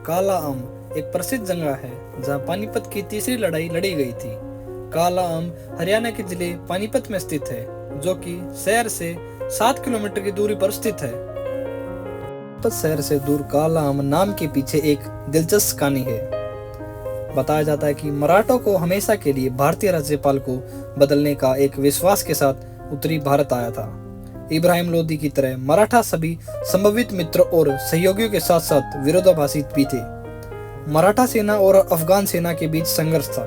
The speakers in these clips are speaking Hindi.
काला आम एक प्रसिद्ध जगह है जहां पानीपत की तीसरी लड़ाई लड़ी गई थी। काला आम हरियाणा के जिले पानीपत में स्थित है, जो कि शहर से 7 किलोमीटर की दूरी पर स्थित है। पानीपत शहर से दूर काला आम नाम के पीछे एक दिलचस्प कहानी है। बताया जाता है कि मराठों को हमेशा के लिए भारतीय राज्यपाल को बदलने का एक विश्वास के साथ उत्तरी भारत आया था। इब्राहिम लोदी की तरह मराठा सभी संभावित मित्र और सहयोगियों के साथ साथ विरोधाभासी भी थे। मराठा सेना और अफगान सेना के बीच संघर्ष था।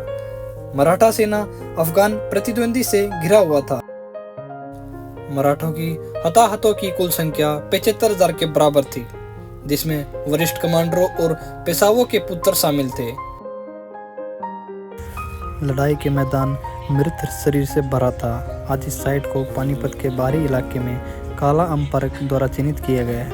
मराठा सेना अफगान प्रतिद्वंदी से घिरा हुआ था। मराठों की हताहतों की कुल संख्या 75,000 के बराबर थी, जिसमें वरिष्ठ कमांडरों और पेशवाओं के पुत्र शामिल थे। लड़ाई के मैदान मृत शरीर से भरा था। आज इस साइट को पानीपत के बाहरी इलाके में काला आम पार्क द्वारा चिन्हित किया गया है।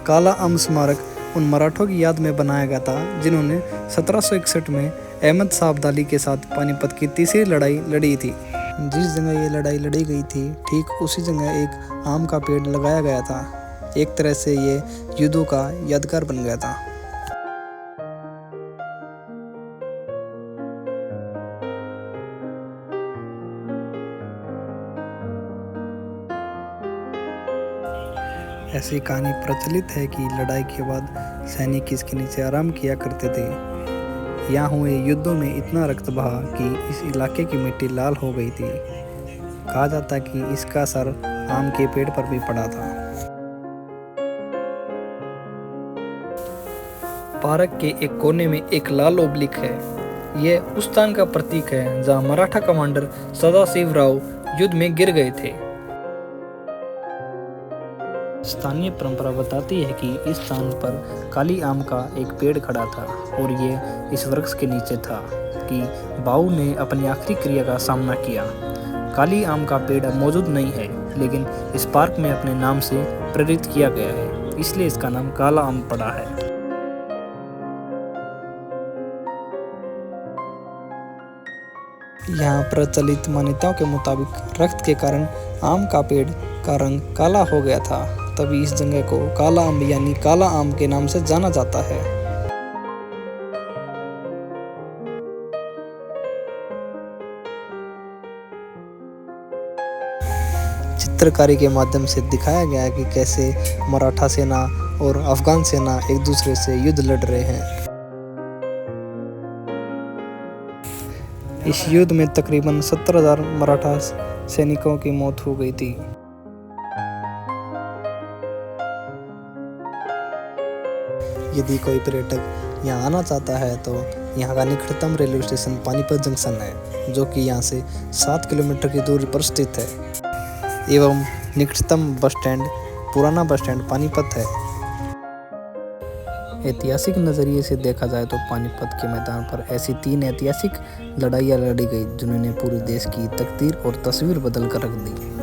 काला आम स्मारक उन मराठों की याद में बनाया गया था जिन्होंने 1761 में अहमद शाह अब्दाली के साथ पानीपत की तीसरी लड़ाई लड़ी थी। जिस जगह ये लड़ाई लड़ी गई थी, ठीक उसी जगह एक आम का पेड़ लगाया गया था। एक तरह से ये युद्धों का यादगार बन गया था। ऐसी कहानी प्रचलित है कि लड़ाई के बाद सैनिक इसके नीचे आराम किया करते थे। यहाँ हुए युद्धों में इतना रक्त बहा कि इस इलाके की मिट्टी लाल हो गई थी। कहा जाता है कि इसका असर आम के पेड़ पर भी पड़ा था। पार्क के एक कोने में एक लाल ओब्लिक है। यह उस स्थान का प्रतीक है जहां मराठा कमांडर सदाशिवराव युद्ध में गिर गए थे। स्थानीय परंपरा बताती है कि इस स्थान पर काली आम का एक पेड़ खड़ा था और ये इस वृक्ष के नीचे था कि बाऊ ने अपनी आखिरी क्रिया का सामना किया। काली आम का पेड़ अब मौजूद नहीं है, लेकिन इस पार्क में अपने नाम से प्रेरित किया गया है, इसलिए इसका नाम काला आम पड़ा है। यहाँ प्रचलित मान्यताओं के मुताबिक रक्त के कारण आम का पेड़ का रंग काला हो गया था, तभी इस जगह को काला आम यानी काला आम के नाम से जाना जाता है। चित्रकारी के माध्यम से दिखाया गया है कि कैसे मराठा सेना और अफगान सेना एक दूसरे से युद्ध लड़ रहे हैं। इस युद्ध में तकरीबन 70,000 मराठा सैनिकों की मौत हो गई थी। यदि कोई पर्यटक यहाँ आना चाहता है तो यहाँ का निकटतम रेलवे स्टेशन पानीपत जंक्शन है, जो कि यहाँ से 7 किलोमीटर की दूरी पर स्थित है, एवं निकटतम बस स्टैंड पुराना बस स्टैंड पानीपत है। ऐतिहासिक नज़रिए से देखा जाए तो पानीपत के मैदान पर ऐसी 3 ऐतिहासिक लड़ाइयाँ लड़ी गई जिन्होंने पूरे देश की तकदीर और तस्वीर बदल कर रख दी।